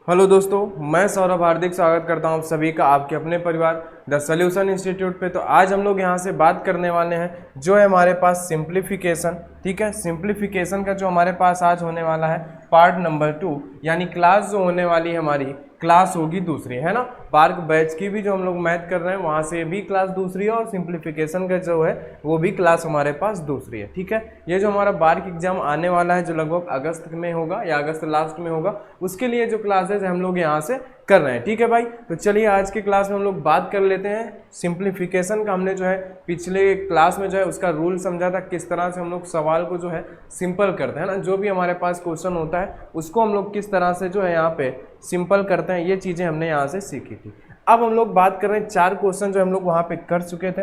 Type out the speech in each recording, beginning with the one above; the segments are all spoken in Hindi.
हेलो दोस्तों, मैं सौरभ हार्दिक स्वागत करता हूं आप सभी का आपके अपने परिवार द सॉल्यूशन इंस्टीट्यूट पे। तो आज हम लोग यहां से बात करने वाले हैं जो है हमारे पास सिंप्लीफिकेशन। ठीक है, सिंप्लीफिकेशन का जो हमारे पास आज होने वाला है पार्ट नंबर 2, यानी क्लास जो होने वाली है हमारी क्लास होगी दूसरी, है ना। पार्क बैच की भी जो हम लोग मैथ कर रहे हैं वहाँ से भी क्लास दूसरी है और सिंप्लीफिकेशन का जो है वो भी क्लास हमारे पास दूसरी है। ठीक है, ये जो हमारा बार्क एग्जाम आने वाला है जो लगभग अगस्त में होगा या अगस्त लास्ट में होगा, उसके लिए जो क्लासेज हम लोग यहाँ से कर रहे हैं। ठीक है भाई, तो चलिए आज की क्लास में हम लोग बात कर लेते हैं सिंप्लीफिकेशन का। हमने जो है पिछले क्लास में जो है उसका रूल समझा था, किस तरह से हम लोग सवाल को जो है सिंपल करते हैं ना, जो भी हमारे पास क्वेश्चन होता है उसको हम लोग किस तरह से जो है यहाँ पे सिंपल करते हैं, ये चीज़ें हमने यहाँ से सीखी थी। अब हम लोग बात कर रहे हैं 4 क्वेश्चन जो हम लोग वहाँ पे कर चुके थे।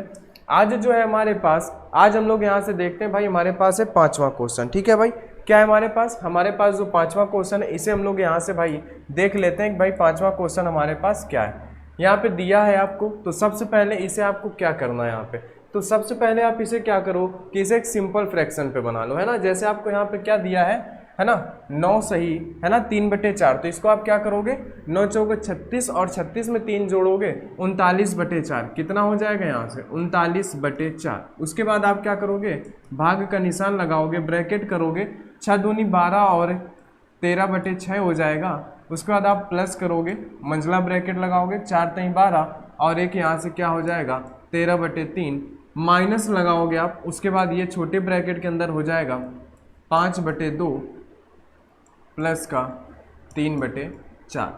आज जो है हमारे पास, आज हम लोग यहाँ से देखते हैं भाई हमारे पास है 5वां क्वेश्चन। ठीक है भाई, क्या है हमारे पास जो 5वां क्वेश्चन है इसे हम लोग यहाँ से भाई देख लेते हैं कि भाई 5वां क्वेश्चन हमारे पास क्या है। यहाँ पे दिया है आपको, तो सबसे पहले इसे आपको क्या करना है यहाँ पे, तो सबसे पहले आप इसे क्या करो कि इसे एक सिंपल फ्रैक्शन पे बना लो, है ना। जैसे आपको यहाँ पे क्या दिया है ना, 9 सही है ना 3/4, तो इसको आप क्या करोगे 9 चौके 36 और 36 में 3 जोड़ोगे 39/4, कितना हो जाएगा यहाँ से 39/4। उसके बाद आप क्या करोगे, भाग का निशान लगाओगे, ब्रैकेट करोगे, 6 दूनी 12 और 13/6 हो जाएगा। उसके बाद आप प्लस करोगे, मंझला ब्रैकेट लगाओगे, 4 3 12 और एक यहाँ से क्या हो जाएगा 13/3, माइनस लगाओगे आप। उसके बाद ये छोटे ब्रैकेट के अंदर हो जाएगा 5/2 प्लस का 3/4।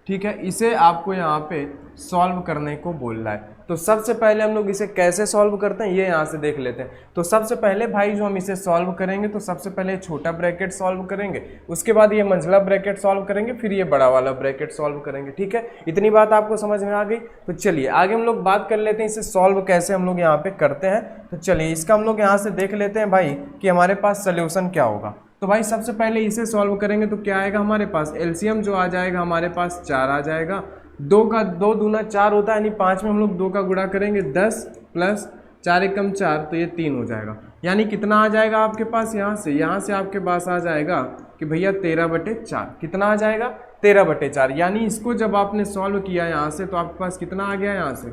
ठीक है, इसे आपको यहाँ पे सॉल्व करने को बोल रहा है। तो सबसे पहले हम लोग इसे कैसे सॉल्व करते हैं ये यहाँ से देख लेते हैं। तो सबसे पहले भाई जो हम इसे सॉल्व करेंगे, तो सबसे पहले छोटा ब्रैकेट सॉल्व करेंगे, उसके बाद ये मंझला ब्रैकेट सॉल्व करेंगे, फिर ये बड़ा वाला ब्रैकेट सॉल्व करेंगे। ठीक है, इतनी बात आपको समझ में आ गई। तो चलिए आगे हम लोग बात कर लेते हैं इसे सॉल्व कैसे हम लोग यहाँ पे करते हैं। तो चलिए इसका हम लोग यहाँ से देख लेते हैं भाई कि हमारे पास सोल्यूशन क्या होगा। तो भाई सबसे पहले इसे सॉल्व करेंगे तो क्या आएगा हमारे पास, एलसीएम जो आ जाएगा हमारे पास 4 आ जाएगा। 2 दूना 4 होता है, यानी 5 में हम लोग 2 का गुणा करेंगे 10 प्लस 4 एकम 4, तो ये 3 हो जाएगा। यानी कितना आ जाएगा आपके पास यहाँ से आपके पास आ जाएगा कि भैया 13/4। कितना आ जाएगा 13/4। यानी इसको जब आपने सॉल्व किया यहाँ से तो आपके पास कितना आ गया, यहाँ से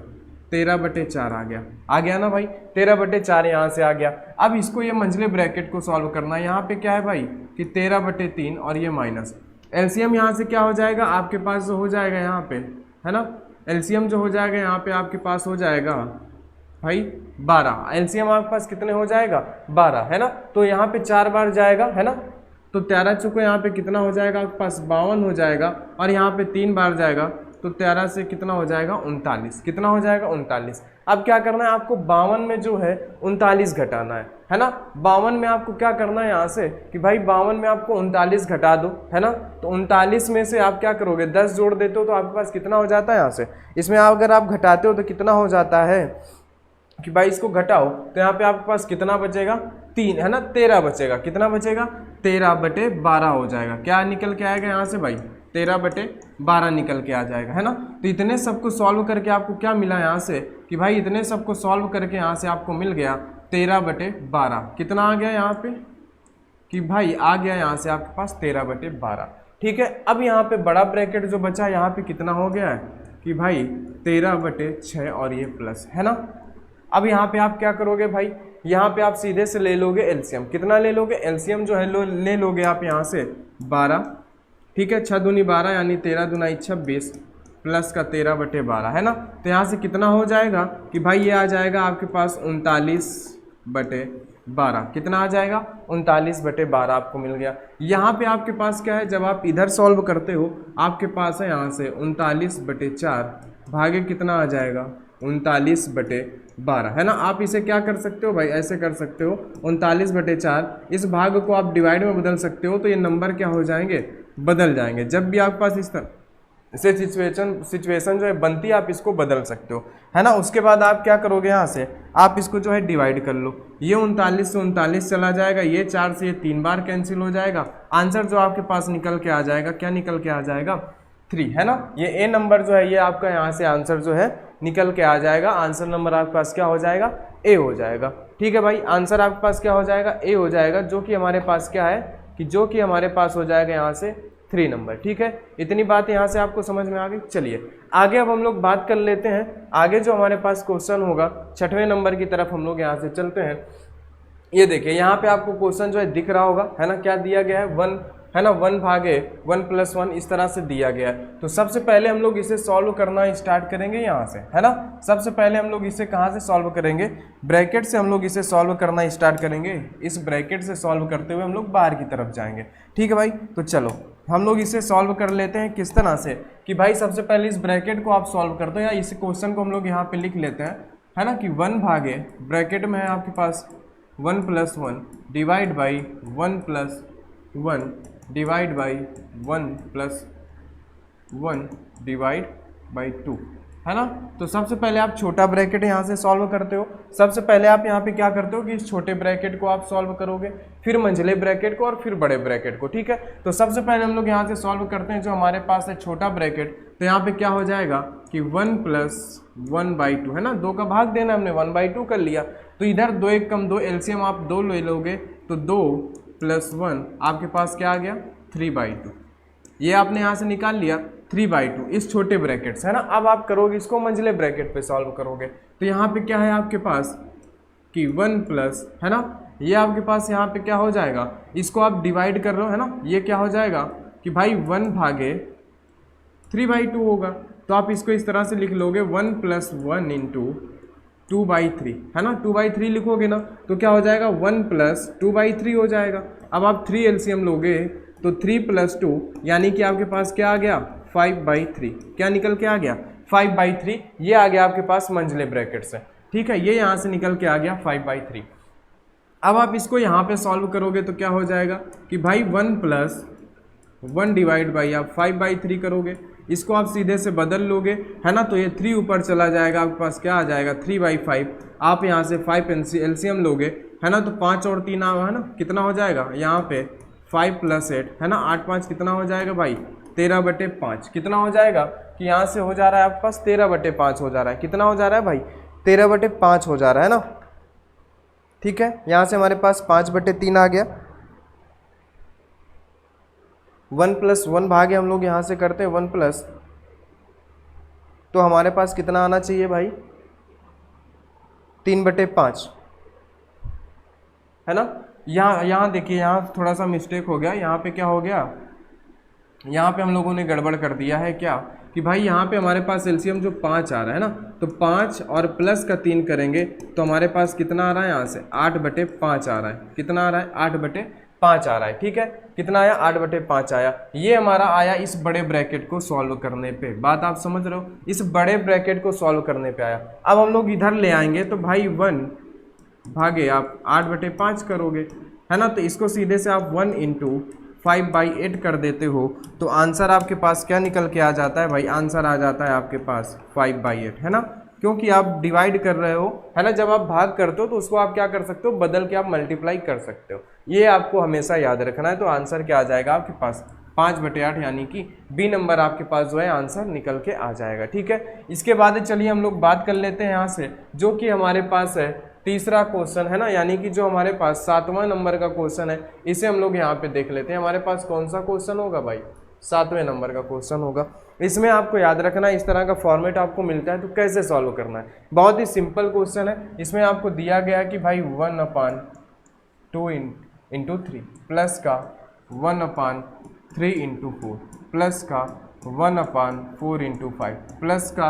13/4 आ गया ना भाई, 13/4 यहाँ से आ गया। अब इसको ये मंझले ब्रैकेट को सॉल्व करना है। यहाँ पे क्या है भाई कि 13/3 और ये माइनस, एलसीएम यहाँ से क्या हो जाएगा आपके पास जो हो जाएगा यहाँ पे, है ना, एलसीएम जो हो जाएगा यहाँ पे आपके पास हो जाएगा भाई 12। एलसीएम आपके पास कितने हो जाएगा 12, है ना। तो यहाँ पे 4 बार जाएगा, है ना, तो 13 चुको यहाँ पे कितना हो जाएगा आपके पास 52 हो जाएगा, और यहाँ पे 3 बार जाएगा तो 13 से कितना हो जाएगा 39, कितना हो जाएगा 39। अब क्या करना है आपको 52 में जो है 39 घटाना है ना। 52 में आपको क्या करना है यहाँ से कि भाई 52 में आपको 39 घटा दो, है ना। तो 39 में से आप क्या करोगे 10 जोड़ देते हो तो आपके पास कितना हो जाता है यहाँ से, इसमें अगर आप घटाते हो तो कितना हो जाता है कि भाई इसको घटाओ तो यहाँ पे आपके पास कितना बचेगा 3, है ना, 13 बचेगा। कितना बचेगा 13/12 हो जाएगा। क्या निकल के आएगा यहाँ से भाई 13/12 निकल के आ जाएगा, है ना। तो इतने सबको सॉल्व करके आपको क्या मिला यहाँ से कि भाई इतने सबको सॉल्व करके यहाँ से आपको मिल गया 13/12। कितना आ गया यहाँ पे कि भाई आ गया यहाँ से आपके पास 13/12। ठीक है, अब यहाँ पे बड़ा ब्रैकेट जो बचा यहाँ पे कितना हो गया है कि भाई 13/6 और ये प्लस, है ना। अब यहाँ पे आप क्या करोगे भाई, यहाँ पे आप सीधे से ले लोगे एलसीएम। कितना ले लोगे एलसीएम जो है ले लोगे आप यहाँ से 12। ठीक है, 6 दूनी 12 यानी 13 दूना 26 प्लस का 13/12, है ना। तो यहाँ से कितना हो जाएगा कि भाई ये आ जाएगा आपके पास 39/12। कितना आ जाएगा 39/12 आपको मिल गया। यहाँ पे आपके पास क्या है, जब आप इधर सॉल्व करते हो आपके पास है यहाँ से 39/4 भागे कितना आ जाएगा 39/12, है ना। आप इसे क्या कर सकते हो भाई, ऐसे कर सकते हो 39/4, इस भाग को आप डिवाइड में बदल सकते हो तो ये नंबर क्या हो जाएंगे, बदल जाएंगे। जब भी आपके पास इस तरह से सिचुएशन जो है बनती है आप इसको बदल सकते हो, है ना। उसके बाद आप क्या करोगे, यहाँ से आप इसको जो है डिवाइड कर लो, ये 39 से 39 चला जाएगा, ये 4 से ये 3 बार कैंसिल हो जाएगा। आंसर जो आपके पास निकल के आ जाएगा, क्या निकल के आ जाएगा 3, है ना। ये ए नंबर जो है ये आपका यहाँ से आंसर जो है निकल के आ जाएगा। आंसर नंबर आपके पास क्या हो जाएगा ए हो जाएगा। ठीक है भाई, आंसर आपके पास क्या हो जाएगा ए हो जाएगा, जो कि हमारे पास क्या है कि जो कि हमारे पास हो जाएगा यहाँ से 3 नंबर। ठीक है, इतनी बात यहाँ से आपको समझ में आ गई। चलिए आगे अब हम लोग बात कर लेते हैं। आगे जो हमारे पास क्वेश्चन होगा 6वें नंबर की तरफ हम लोग यहाँ से चलते हैं। ये देखिए यहाँ पे आपको क्वेश्चन जो है दिख रहा होगा, है ना, क्या दिया गया है 1, है ना, 1 भागे 1 + 1 इस तरह से दिया गया है। तो सबसे पहले हम लोग इसे सॉल्व करना स्टार्ट करेंगे यहाँ से, है ना। सबसे पहले हम लोग इसे कहाँ से सॉल्व करेंगे, ब्रैकेट से हम लोग इसे सॉल्व करना स्टार्ट करेंगे। इस ब्रैकेट से सॉल्व करते हुए हम लोग बाहर की तरफ जाएंगे। ठीक है भाई, तो चलो हम लोग इसे सॉल्व कर लेते हैं। किस तरह से कि भाई सबसे पहले इस ब्रैकेट को आप सॉल्व करते हो, या इस क्वेश्चन को हम लोग यहाँ पे लिख लेते हैं, है ना, कि 1 भागे ब्रैकेट में है आपके पास 1 + 1 divide by 1 + 1 divide by 1 + 1 divide by 2, है ना। तो सबसे पहले आप छोटा ब्रैकेट यहाँ से सॉल्व करते हो। सबसे पहले आप यहाँ पे क्या करते हो कि इस छोटे ब्रैकेट को आप सॉल्व करोगे, फिर मंझले ब्रैकेट को और फिर बड़े ब्रैकेट को। ठीक है, तो सबसे पहले हम लोग यहाँ से सॉल्व करते हैं जो हमारे पास है छोटा ब्रैकेट। तो यहाँ पे क्या हो जाएगा कि 1 + 1/2, है ना, 2 का भाग देना हमने 1/2 कर लिया। तो इधर 2 1 कम 2 एलसीएम आप 2 ले लोगे, तो 2 + 1 आपके पास क्या आ गया 3/2। ये आपने यहाँ से निकाल लिया 3/2 इस छोटे ब्रैकेट से, है ना। अब आप करोगे इसको मंझले ब्रैकेट पे सॉल्व करोगे। तो यहाँ पे क्या है आपके पास कि 1 प्लस, है ना, ये आपके पास यहाँ पे क्या हो जाएगा, इसको आप डिवाइड कर रहे हो, है ना, ये क्या हो जाएगा कि भाई 1 भागे 3/2 होगा। तो आप इसको इस तरह से लिख लोगे 1 + 1 × 2/3, है ना, 2/3 लिखोगे ना, तो क्या हो जाएगा 1 + 2/3 हो जाएगा। अब आप 3 एलसीएम लोगे तो 3 + 2 यानी कि आपके पास क्या आ गया 5/3। क्या निकल के आ गया 5/3, ये आ गया आपके पास मंझले ब्रैकेट से। ठीक है, ये यहाँ से निकल के आ गया 5/3। अब आप इसको यहाँ पे सॉल्व करोगे तो क्या हो जाएगा कि भाई 1 + 1 डिवाइड बाई आप 5/3 करोगे, इसको आप सीधे से बदल लोगे, है ना। तो ये 3 ऊपर चला जाएगा, आपके पास क्या आ जाएगा 3/5। आप यहाँ से 5 एलसीएम लोगे, है ना, तो 5 और 3 है ना, कितना हो जाएगा यहाँ पे 5 + 8, है ना, 8 5 कितना हो जाएगा भाई 13/5। कितना हो जाएगा कि यहाँ से हो जा रहा है आपके पास 13/5 हो जा रहा है। कितना हो जा रहा है भाई 13/5 हो जा रहा है ना। ठीक है, यहाँ से हमारे पास 5/3 आ गया। 1 + 1 भागे हम लोग यहाँ से करते हैं 1 प्लस, तो हमारे पास कितना आना चाहिए भाई 3/5, है ना। यहाँ देखिए, यहाँ थोड़ा सा मिस्टेक हो गया। यहाँ पे क्या हो गया, यहाँ पे हम लोगों ने गड़बड़ कर दिया है क्या कि भाई यहाँ पे हमारे पास एलसीएम जो 5 आ रहा है ना, तो 5 और प्लस का 3 करेंगे तो हमारे पास कितना आ रहा है यहाँ से 8/5 आ रहा है। कितना आ रहा है 8/5 आ रहा है। ठीक है, कितना आया 8/5 आया। ये हमारा आया इस बड़े ब्रैकेट को सॉल्व करने पे। बात आप समझ रहे हो, इस बड़े ब्रैकेट को सॉल्व करने पे आया। अब हम लोग इधर ले आएंगे तो भाई 1 भागे आप 8/5 करोगे, है ना, तो इसको सीधे से आप 1 × 5/8 कर देते हो, तो आंसर आपके पास क्या निकल के आ जाता है भाई, आंसर आ जाता है आपके पास 5/8, है ना, क्योंकि आप डिवाइड कर रहे हो, है ना। जब आप भाग करते हो तो उसको आप क्या कर सकते हो, बदल के आप मल्टीप्लाई कर सकते हो। ये आपको हमेशा याद रखना है। तो आंसर क्या आ जाएगा आपके पास 5/8, यानी कि बी नंबर आपके पास जो है आंसर निकल के आ जाएगा। ठीक है, इसके बाद चलिए हम लोग बात कर लेते हैं यहाँ से, जो कि हमारे पास है तीसरा क्वेश्चन, है ना, यानी कि जो हमारे पास 7वां नंबर का क्वेश्चन है, इसे हम लोग यहाँ पे देख लेते हैं। हमारे पास कौन सा क्वेश्चन होगा भाई 7वें नंबर का क्वेश्चन होगा। इसमें आपको याद रखना इस तरह का फॉर्मेट आपको मिलता है, तो कैसे सॉल्व करना है। बहुत ही सिंपल क्वेश्चन है। इसमें आपको दिया गया है कि भाई 1/2 × 3 प्लस का 1/3 × 4 प्लस का 1/4 × 5 प्लस का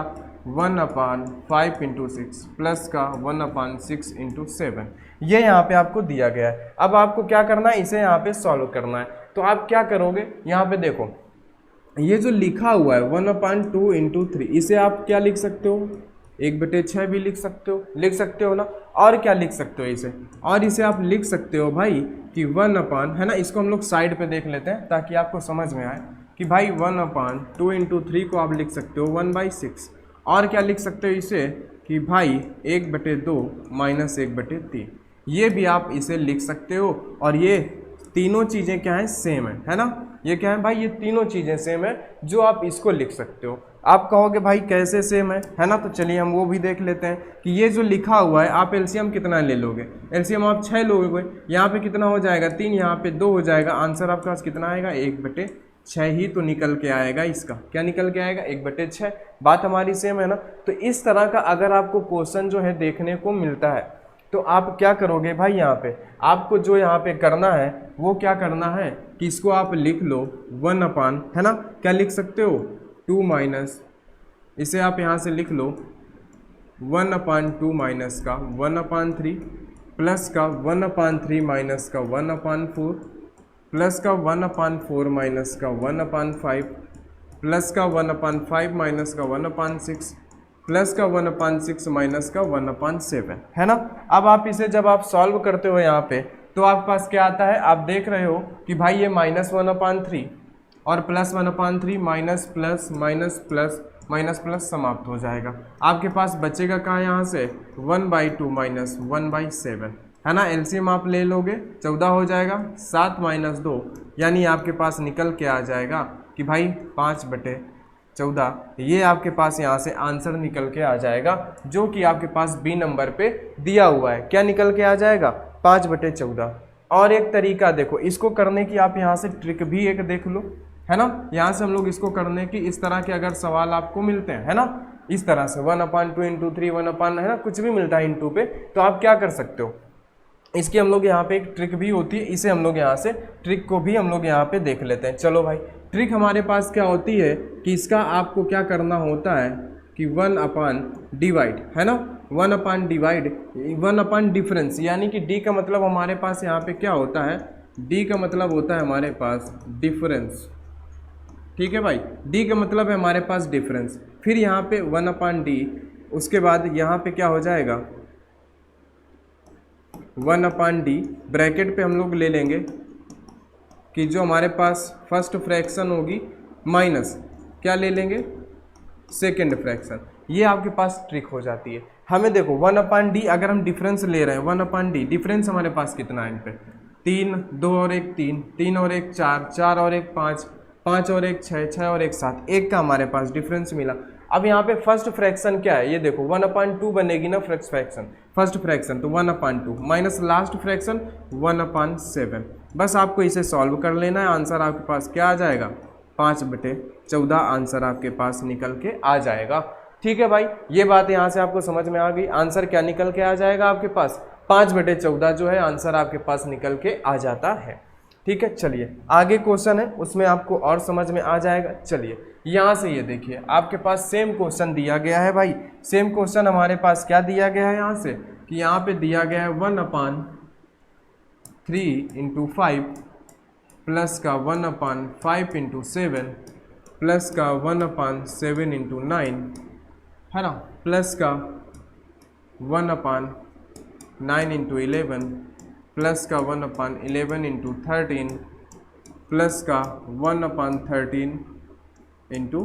1/5 × 6 प्लस का 1/6 × 7, ये यहाँ पे आपको दिया गया है। अब आपको क्या करना है, इसे यहाँ पे सॉल्व करना है। तो आप क्या करोगे, यहाँ पे देखो ये जो लिखा हुआ है 1/2 × 3, इसे आप क्या लिख सकते हो 1/6 भी लिख सकते हो ना। और क्या लिख सकते हो इसे, और इसे आप लिख सकते हो भाई कि 1/, है ना, इसको हम लोग साइड पे देख लेते हैं ताकि आपको समझ में आए कि भाई 1/2 × 3 को आप लिख सकते हो 1/6। और क्या लिख सकते हो इसे कि भाई 1/2 - 1/3, ये भी आप इसे लिख सकते हो। और ये तीनों चीज़ें क्या हैं, सेम है ना। ये क्या है भाई, ये तीनों चीज़ें सेम है जो आप इसको लिख सकते हो। आप कहोगे भाई कैसे सेम है ना, तो चलिए हम वो भी देख लेते हैं कि ये जो लिखा हुआ है आप एलसीएम कितना ले लोगे। एलसीएम आप 6 लोगे, यहाँ पे कितना हो जाएगा 3, यहाँ पे 2 हो जाएगा। आंसर आपके पास कितना आएगा 1/6, 6 ही तो निकल के आएगा। इसका क्या निकल के आएगा? 1/6। बात हमारी सेम है ना। तो इस तरह का अगर आपको क्वेश्चन जो है देखने को मिलता है तो आप क्या करोगे भाई, यहाँ पे आपको जो यहाँ पे करना है वो क्या करना है कि इसको आप लिख लो 1 अपान, है ना, क्या लिख सकते हो 2 माइनस, इसे आप यहाँ से लिख लो 1/2 माइनस का 1/3 प्लस का 1/3 माइनस का 1/4 प्लस का 1/4 माइनस का 1/5 प्लस का 1/5 माइनस का 1/6 प्लस का 1/6 माइनस का 1/7, है ना। अब आप इसे जब आप सॉल्व करते हो यहाँ पे तो आपके पास क्या आता है, आप देख रहे हो कि भाई ये -1/3 और +1/3 minus plus minus plus minus plus समाप्त हो जाएगा। आपके पास बचेगा कहाँ यहाँ से 1/2 माइनस 1/7, है ना। एलसीएम आप ले लोगे 14 हो जाएगा, 7 माइनस 2 यानी आपके पास निकल के आ जाएगा कि भाई 5/14। ये आपके पास यहाँ से आंसर निकल के आ जाएगा जो कि आपके पास बी नंबर पे दिया हुआ है। क्या निकल के आ जाएगा? 5/14। और एक तरीका देखो इसको करने की, आप यहाँ से ट्रिक भी एक देख लो, है ना। यहाँ से हम लोग इसको करने की, इस तरह के अगर सवाल आपको मिलते हैं, है ना, इस तरह से 1/2 इंटू 3 1/, है ना, कुछ भी मिलता है इंटू पे, तो आप क्या कर सकते हो, इसकी हम लोग यहाँ पे एक ट्रिक भी होती है, इसे हम लोग यहाँ से ट्रिक को भी हम लोग यहाँ पे देख लेते हैं। चलो भाई, ट्रिक हमारे पास क्या होती है कि इसका आपको क्या करना होता है कि 1/डिवाइड, है ना, 1/डिवाइड 1/डिफरेंस, यानी कि डी का मतलब हमारे पास यहाँ पे क्या होता है, डी का मतलब होता है हमारे पास डिफरेंस, ठीक है भाई, डी का मतलब है हमारे पास डिफरेंस। फिर यहाँ पे 1/डी, उसके बाद यहाँ पे क्या हो जाएगा 1/डी, ब्रैकेट पे हम लोग ले लेंगे कि जो हमारे पास फर्स्ट फ्रैक्शन होगी माइनस क्या ले लेंगे, सेकेंड फ्रैक्शन। ये आपके पास ट्रिक हो जाती है। हमें देखो 1/डी अगर हम डिफरेंस ले रहे हैं, 1/डी डिफरेंस हमारे पास कितना है इन पे, 3, 2 और 1 3, 3 और 1 4, 4 और 1 5, 5 और 1 6, 6 और 1 7, 1 का हमारे पास डिफरेंस मिला। अब यहाँ पे फर्स्ट फ्रैक्शन क्या है, ये देखो 1/2 बनेगी ना फर्स्ट फ्रैक्शन, फर्स्ट फ्रैक्शन तो 1/2 माइनस लास्ट फ्रैक्शन 1/7। बस आपको इसे सॉल्व कर लेना है, आंसर आपके पास क्या आ जाएगा 5/14 आंसर आपके पास निकल के आ जाएगा। ठीक है भाई, ये बात यहाँ से आपको समझ में आ गई। आंसर क्या निकल के आ जाएगा आपके पास 5/14 जो है आंसर आपके पास निकल के आ जाता है। ठीक है, चलिए आगे क्वेश्चन है उसमें आपको और समझ में आ जाएगा। चलिए यहाँ से ये देखिए आपके पास सेम क्वेश्चन दिया गया है भाई, सेम क्वेश्चन हमारे पास क्या दिया गया है यहाँ से कि यहाँ पे दिया गया है 1/3 × 5 प्लस का 1/5 × 7 प्लस का 1/7 × 9, है ना, प्लस का 1/9 × 11 प्लस का 1/11 × 13 प्लस का 1/13 ×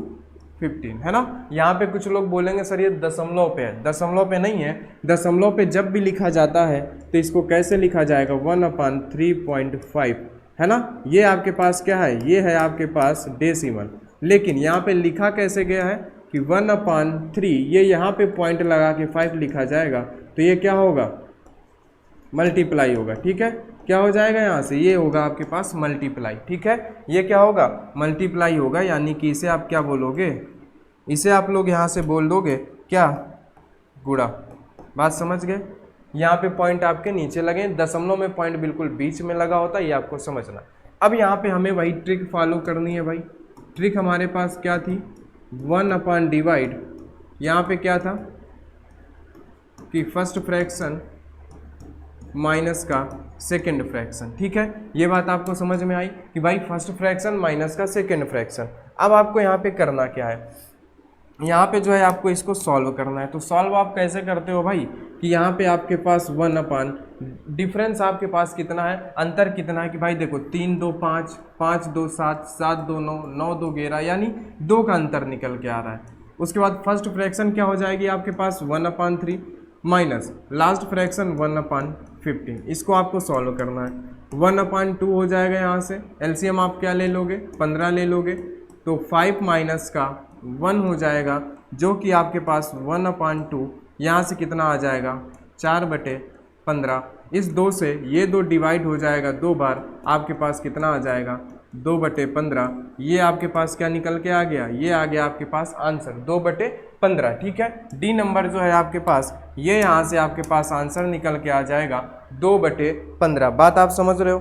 15, है ना। यहाँ पे कुछ लोग बोलेंगे सर ये दशमलव पे है, दशमलव पे नहीं है। दशमलव पे जब भी लिखा जाता है तो इसको कैसे लिखा जाएगा 1/3.5, है ना। ये आपके पास क्या है, ये है आपके पास डेसिमल, लेकिन यहाँ पे लिखा कैसे गया है कि 1/3, ये यहाँ पे पॉइंट लगा के 5 लिखा जाएगा तो ये क्या होगा मल्टीप्लाई होगा। ठीक है, क्या हो जाएगा यहाँ से, ये होगा आपके पास मल्टीप्लाई। ठीक है, ये क्या होगा मल्टीप्लाई होगा, यानी कि इसे आप क्या बोलोगे, इसे आप लोग यहाँ से बोल दोगे क्या गुणा। बात समझ गए, यहाँ पे पॉइंट आपके नीचे लगे, दशमलव में पॉइंट बिल्कुल बीच में लगा होता है, ये आपको समझना। अब यहाँ पे हमें वही ट्रिक फॉलो करनी है भाई। ट्रिक हमारे पास क्या थी 1/डिवाइड, यहाँ पे क्या था कि फर्स्ट फ्रैक्शन माइनस का सेकेंड फ्रैक्शन। ठीक है, ये बात आपको समझ में आई कि भाई फर्स्ट फ्रैक्शन माइनस का सेकेंड फ्रैक्शन। अब आपको यहाँ पे करना क्या है, यहाँ पे जो है आपको इसको सॉल्व करना है। तो सॉल्व आप कैसे करते हो भाई कि यहाँ पे आपके पास 1/, डिफरेंस आपके पास कितना है, अंतर कितना है कि भाई देखो 3 2 5, 5 2 7, 7 2 9, 9 2 11, यानी 2 का अंतर निकल के आ रहा है। उसके बाद फर्स्ट फ्रैक्शन क्या हो जाएगी आपके पास 1/3 माइनस लास्ट फ्रैक्शन 1/15, इसको आपको सॉल्व करना है। 1/2 हो जाएगा, यहाँ से एलसीएम आप क्या ले लोगे 15 ले लोगे, तो 5 माइनस का 1 हो जाएगा जो कि आपके पास 1/2, यहाँ से कितना आ जाएगा 4/15। इस 2 से ये 2 डिवाइड हो जाएगा 2 बार, आपके पास कितना आ जाएगा 2/15, ये आपके पास क्या निकल के आ गया, ये आ गया आपके पास आंसर 2/15। ठीक है, डी नंबर जो है आपके पास, ये यहाँ से आपके पास आंसर निकल के आ जाएगा 2/15। बात आप समझ रहे हो,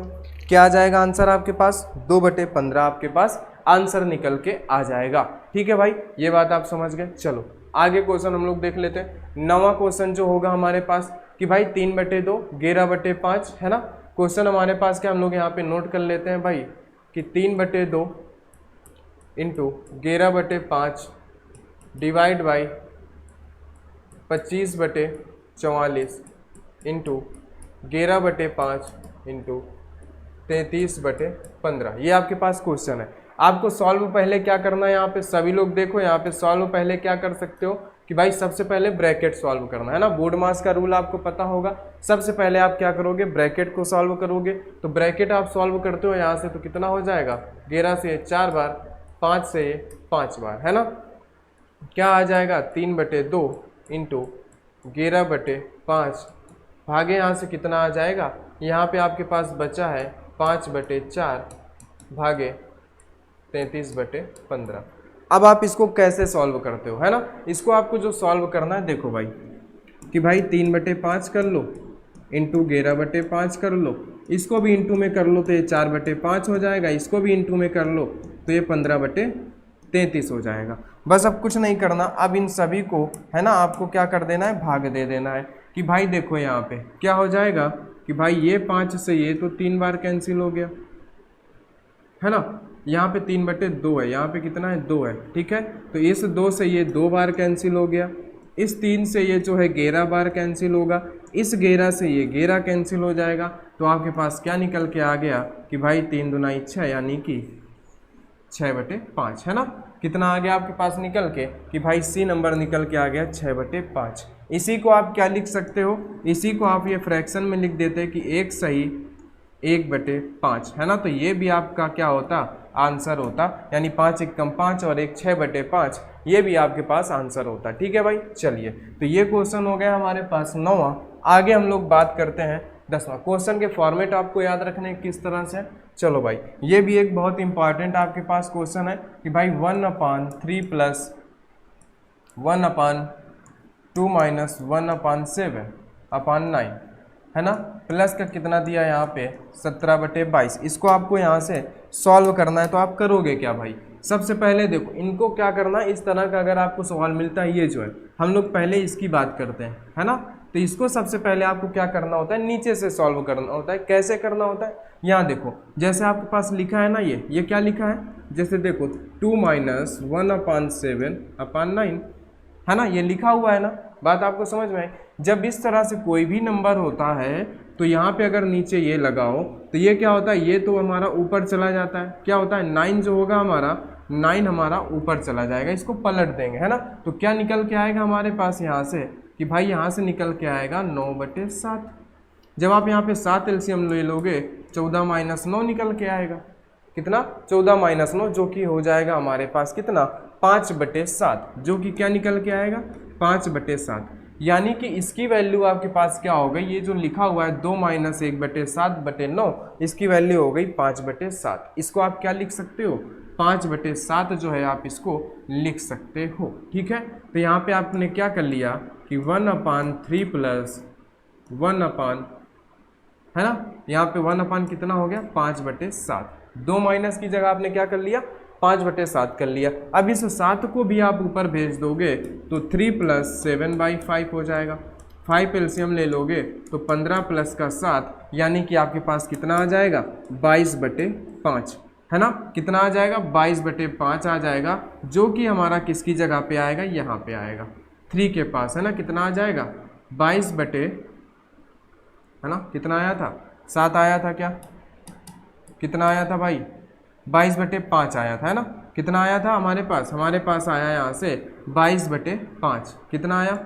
क्या आ जाएगा आंसर आपके पास, 2/15 आपके पास आंसर निकल के आ जाएगा। ठीक है भाई, ये बात आप समझ गए। चलो आगे क्वेश्चन हम लोग देख लेते हैं। 9वां क्वेश्चन जो होगा हमारे पास कि भाई 3/2 11/5 है ना। क्वेश्चन हमारे पास क्या, हम लोग यहाँ पे नोट कर लेते हैं भाई कि 3/2 into 11/5 divide by 25/44 into 11/5 into 33/15। ये आपके पास क्वेश्चन है। आपको सॉल्व पहले क्या करना है, यहाँ पे सभी लोग देखो, यहाँ पे सॉल्व पहले क्या कर सकते हो कि भाई सबसे पहले ब्रैकेट सॉल्व करना है ना। बोर्ड मास का रूल आपको पता होगा। सबसे पहले आप क्या करोगे, ब्रैकेट को सॉल्व करोगे। तो ब्रैकेट आप सॉल्व करते हो यहाँ से, तो कितना हो जाएगा, 11 से 4 बार, 5 से 5 बार, है ना। क्या आ जाएगा, 3/2 इंटू 11/5 भागे यहाँ से कितना आ जाएगा, यहाँ पे आपके पास बचा है 5/4 भागे 33/15। अब आप इसको कैसे सॉल्व करते हो, है ना। इसको आपको जो सॉल्व करना है, देखो भाई कि भाई 3/5 कर लो इंटू 11/5 कर लो, इसको भी इंटू में कर लो तो ये 4/5 हो जाएगा, इसको भी इंटू में कर लो तो ये 15/33 हो जाएगा। बस अब कुछ नहीं करना, अब इन सभी को है ना आपको क्या कर देना है, भाग दे देना है कि भाई देखो यहाँ पे क्या हो जाएगा कि भाई ये 5 से ये तो 3 बार कैंसिल हो गया, है ना। यहाँ पे 3/2 है, यहाँ पे कितना है, 2 है। ठीक है, तो इस 2 से ये 2 बार कैंसिल हो गया, इस 3 से ये जो है 11 बार कैंसिल होगा, इस 11 से ये 11 कैंसिल हो जाएगा। तो आपके पास क्या निकल के आ गया कि भाई 3 दूना 6 यानी कि 6/5, है ना। कितना आ गया आपके पास निकल के कि भाई सी नंबर निकल के आ गया 6/5। इसी को आप क्या लिख सकते हो, इसी को आप ये फ्रैक्शन में लिख देते हैं कि 1 सही 1/5, है ना। तो ये भी आपका क्या होता, आंसर होता, यानी 5 एकम 5 और 1 6/5, ये भी आपके पास आंसर होता। ठीक है भाई, चलिए तो ये क्वेश्चन हो गया हमारे पास 9वां। आगे हम लोग बात करते हैं 10वां। क्वेश्चन के फॉर्मेट आपको याद रखने किस तरह से, चलो भाई ये भी एक बहुत इंपॉर्टेंट आपके पास क्वेश्चन है कि भाई 1/3 प्लस 1/2 माइनस 1/7/9, है ना, प्लस का कितना दिया यहाँ पे 17/22। इसको आपको यहाँ से सॉल्व करना है, तो आप करोगे क्या भाई, सबसे पहले देखो इनको क्या करना है, इस तरह का अगर आपको सवाल मिलता है, ये जो है हम लोग पहले इसकी बात करते हैं, है ना। तो इसको सबसे पहले आपको क्या करना होता है, नीचे से सॉल्व करना होता है। कैसे करना होता है, यहाँ देखो जैसे आपके पास लिखा है ना, ये क्या लिखा है, जैसे देखो 2 माइनस 1/7/9, है ना, ये लिखा हुआ है ना। बात आपको समझ में आई। जब इस तरह से कोई भी नंबर होता है तो यहाँ पे अगर नीचे ये लगाओ तो ये क्या होता है, ये तो हमारा ऊपर चला जाता है, क्या होता है 9 जो होगा हमारा, 9 हमारा ऊपर चला जाएगा, इसको पलट देंगे, है ना। तो क्या निकल के आएगा हमारे पास यहाँ से कि भाई यहाँ से निकल के आएगा 9/7। जब आप यहाँ पे 7 एलसीएम ले लोगे 14 माइनस 9 निकल के आएगा, कितना 14 माइनस 9, जो कि हो जाएगा हमारे पास कितना 5/7, जो कि क्या निकल के आएगा 5/7। यानी कि इसकी वैल्यू आपके पास क्या हो गई, ये जो लिखा हुआ है 2 माइनस 1/7/9, इसकी वैल्यू हो गई 5/7। इसको आप क्या लिख सकते हो, 5/7 जो है आप इसको लिख सकते हो। ठीक है, तो यहाँ पे आपने क्या कर लिया कि 1/3 प्लस 1 है ना, यहाँ पे 1 कितना हो गया 5/7। 2 माइनस की जगह आपने क्या कर लिया 5/7 कर लिया। अब इस 7 को भी आप ऊपर भेज दोगे तो 3 प्लस 7/5 हो जाएगा। 5 एलसीएम ले लोगे तो 15 प्लस का 7, यानी कि आपके पास कितना आ जाएगा 22/5, है ना। कितना आ जाएगा 22/5 आ जाएगा, जो कि हमारा किसकी जगह पे आएगा, यहाँ पे आएगा 3 के पास, है ना। कितना आ जाएगा 22 है ना, कितना आया था 7 आया था, क्या कितना आया था भाई 22/5 आया था, है ना। कितना आया था हमारे पास आया यहाँ से 22/5। कितना आया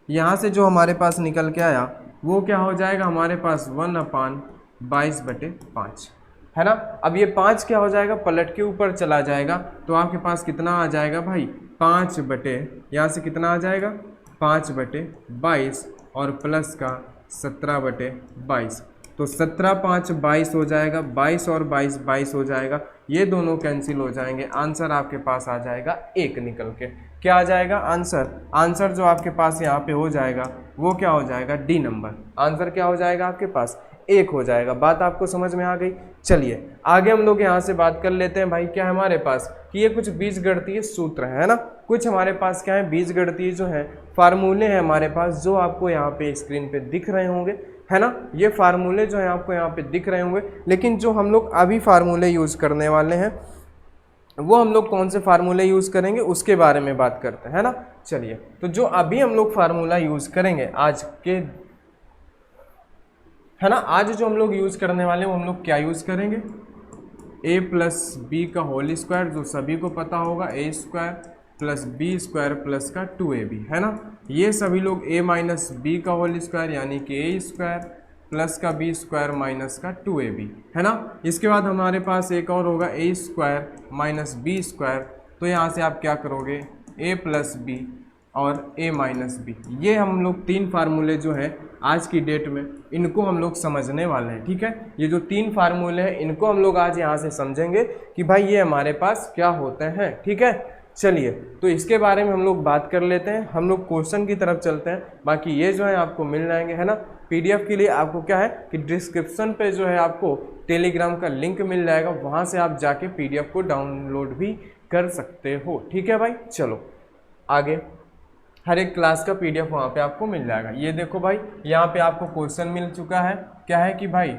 यहाँ से जो हमारे पास निकल के आया वो क्या हो जाएगा हमारे पास 1/22/5, है ना। अब ये 5 क्या हो जाएगा, पलट के ऊपर चला जाएगा, तो आपके पास कितना आ जाएगा भाई 5 यहाँ से कितना आ जाएगा 5/22 और प्लस का 17/22। तो 17 5 22 हो जाएगा, 22 और 22 22 हो जाएगा, ये दोनों कैंसिल हो जाएंगे, आंसर आपके पास आ जाएगा 1 निकल के। क्या आ जाएगा आंसर जो आपके पास यहाँ पे हो जाएगा वो क्या हो जाएगा, डी नंबर। आंसर क्या हो जाएगा आपके पास, 1 हो जाएगा। बात आपको समझ में आ गई। चलिए आगे हम लोग यहाँ से बात कर लेते हैं भाई, क्या हमारे पास कि ये कुछ बीजगणितीय सूत्र है ना, कुछ हमारे पास क्या है बीजगणितीय जो है फार्मूले हैं हमारे पास, जो आपको यहाँ पे स्क्रीन पे दिख रहे होंगे, है ना। ये फार्मूले जो है आपको यहाँ पे दिख रहे होंगे, लेकिन जो हम लोग अभी फार्मूले यूज़ करने वाले हैं वो हम लोग कौन से फार्मूले यूज़ करेंगे उसके बारे में बात करते हैं, है ना। चलिए तो जो अभी हम लोग फार्मूला यूज़ करेंगे आज के, है ना, आज जो हम लोग यूज़ करने वाले हैं वो हम लोग क्या यूज़ करेंगे, a प्लस बी का होल स्क्वायर, जो सभी को पता होगा a square plus B square plus का 2ab, है ना। ये सभी लोग a माइनस बी का होल स्क्वायर यानी कि a स्क्वायर प्लस का बी स्क्वायर माइनस का 2ab, है ना। इसके बाद हमारे पास एक और होगा a square minus B square, तो यहाँ से आप क्या करोगे a प्लस बी और a माइनस बी। ये हम लोग 3 फार्मूले जो है आज की डेट में इनको हम लोग समझने वाले हैं, ठीक है। ये जो 3 फार्मूले हैं इनको हम लोग आज यहाँ से समझेंगे कि भाई ये हमारे पास क्या होते हैं, ठीक है। चलिए तो इसके बारे में हम लोग बात कर लेते हैं, हम लोग क्वेश्चन की तरफ चलते हैं। बाकी ये जो है आपको मिल जाएंगे, है ना। पीडीएफ के लिए आपको क्या है कि डिस्क्रिप्शन पे जो है आपको टेलीग्राम का लिंक मिल जाएगा, वहाँ से आप जाके पीडीएफ को डाउनलोड भी कर सकते हो, ठीक है भाई। चलो आगे, हर एक क्लास का पीडीएफ वहाँ पे आपको मिल जाएगा। ये देखो भाई यहाँ पे आपको क्वेश्चन मिल चुका है, क्या है कि भाई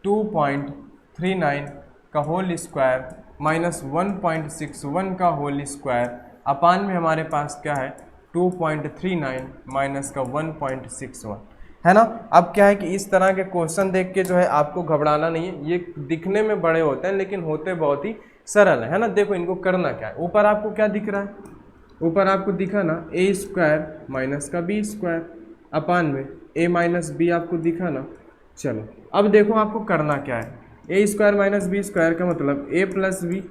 2.39 का होल स्क्वायर माइनस 1.61 का होल स्क्वायर अपान में हमारे पास क्या है 2.39 माइनस का 1.61, है ना। अब क्या है कि इस तरह के क्वेश्चन देख के जो है आपको घबराना नहीं है, ये दिखने में बड़े होते हैं लेकिन होते बहुत ही सरल है ना। देखो इनको करना क्या है, ऊपर आपको क्या दिख रहा है, ऊपर आपको दिखा ना a स्क्वायर माइनस का बी स्क्वायर अपान में a माइनस बी आपको दिखा ना। चलो अब देखो आपको करना क्या है, a square minus B square का मतलब a plus B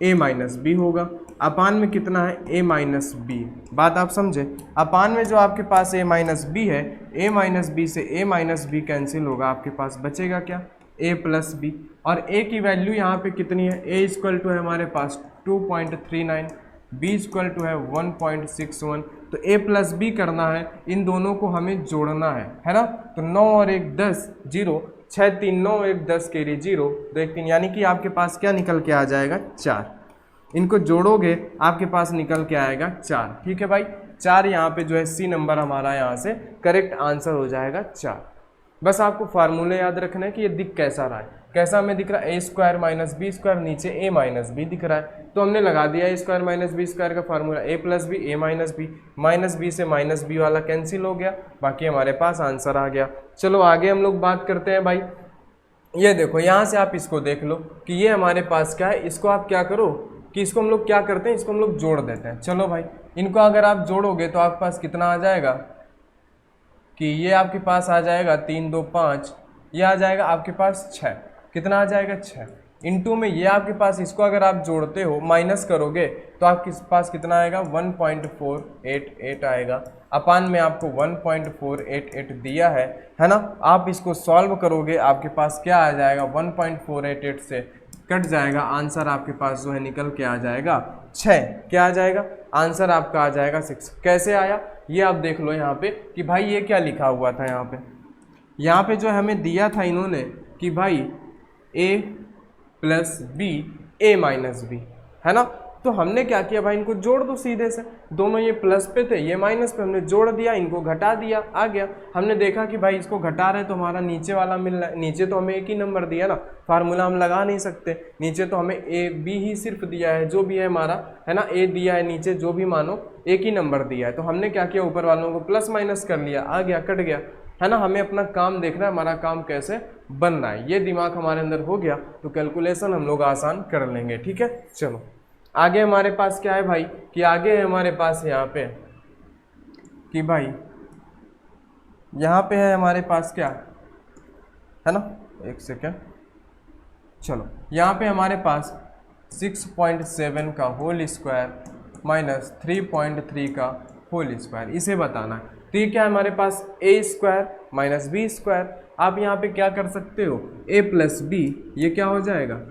a minus B होगा, अपान में कितना है a माइनस बी। बात आप समझे, अपान में जो आपके पास a माइनस बी है, a माइनस बी से a माइनस बी कैंसिल होगा, आपके पास बचेगा क्या a प्लस बी। और a की वैल्यू यहाँ पे कितनी है, a इक्वल टू है हमारे पास 2.39, b इक्वल टू है 1.61, तो a प्लस बी करना है, इन दोनों को हमें जोड़ना है ना। तो 9 और 1 10, 0 6 3 9 1 10 के लिए 0 2 1 3, यानी कि आपके पास क्या निकल के आ जाएगा 4। इनको जोड़ोगे आपके पास निकल के आएगा 4, ठीक है भाई। 4 यहाँ पे जो है सी नंबर हमारा यहाँ से करेक्ट आंसर हो जाएगा 4। बस आपको फार्मूले याद रखना है कि ये दिख कैसा रहा है, कैसा हमें दिख रहा है, ए स्क्वायर माइनस बी स्क्वायर, नीचे ए माइनस बी दिख रहा है, तो हमने लगा दिया ए स्क्वायर माइनस बी स्क्वायर का formula, A plus B A minus B से माइनस बी वाला कैंसिल हो गया, बाकी हमारे पास आंसर आ गया। चलो आगे हम लोग बात करते हैं भाई। ये देखो यहाँ से आप इसको देख लो कि ये हमारे पास क्या है, इसको आप क्या करो कि इसको हम लोग क्या करते हैं, इसको हम लोग जोड़ देते हैं। चलो भाई इनको अगर आप जोड़ोगे तो आपके पास कितना आ जाएगा कि ये आपके पास आ जाएगा 3 2 5, ये आ जाएगा आपके पास 6, कितना आ जाएगा 6 इंटू में ये आपके पास, इसको अगर आप जोड़ते हो माइनस करोगे तो आपके पास कितना आएगा 1.488 आएगा, अपान में आपको 1.488 दिया है ना। आप इसको सॉल्व करोगे आपके पास क्या आ जाएगा, 1.488 से कट जाएगा, आंसर आपके पास जो है निकल के आ जाएगा 6। क्या आ जाएगा आंसर आपका आ जाएगा 6। कैसे आया ये आप देख लो यहाँ पे कि भाई ये क्या लिखा हुआ था, यहाँ पे जो हमें दिया था इन्होंने कि भाई a plus B A minus B, है ना। तो हमने क्या किया भाई, इनको जोड़ दो सीधे से, दोनों ये प्लस पे थे ये माइनस पे, हमने जोड़ दिया, इनको घटा दिया, आ गया। हमने देखा कि भाई इसको घटा रहे तो हमारा नीचे वाला मिल रहा है, नीचे तो हमें एक ही नंबर दिया ना, फार्मूला हम लगा नहीं सकते, नीचे तो हमें ए बी ही सिर्फ दिया है, जो भी है हमारा, है ना, ए दिया है, नीचे जो भी मानो एक ही नंबर दिया है। तो हमने क्या किया, ऊपर वालों को प्लस माइनस कर लिया, आ गया, कट गया, है ना। हमें अपना काम देखना है, हमारा काम कैसे बन रहा है, ये दिमाग हमारे अंदर हो गया तो कैलकुलेशन हम लोग आसान कर लेंगे, ठीक है। चलो आगे हमारे पास क्या है भाई कि आगे है हमारे पास यहाँ पे कि भाई यहाँ पे है हमारे पास क्या है ना, एक सेकेंड, चलो यहाँ पे हमारे पास 6.7 का होल स्क्वायर माइनस 3.3 का होल स्क्वायर, इसे बताना है। तो ये क्या है हमारे पास a square minus B square. आप यहाँ पे क्या कर सकते हो, ए प्लस बी, ये क्या हो जाएगा,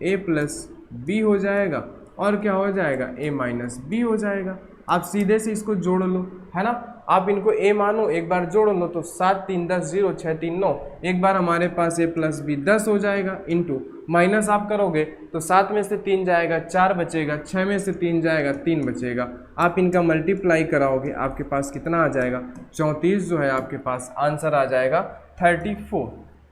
ए प्लस बी हो जाएगा, और क्या हो जाएगा, ए माइनस बी हो जाएगा। आप सीधे से इसको जोड़ लो, है ना, आप इनको ए मानो, एक बार जोड़ लो तो 7 3 10 0 6 3 9, एक बार हमारे पास ए प्लस बी 10 हो जाएगा, इंटू माइनस आप करोगे तो 7 में से 3 जाएगा 4 बचेगा, 6 में से 3 जाएगा 3 बचेगा। आप इनका मल्टीप्लाई कराओगे, आपके पास कितना आ जाएगा, 34 जो है आपके पास आंसर आ जाएगा 34।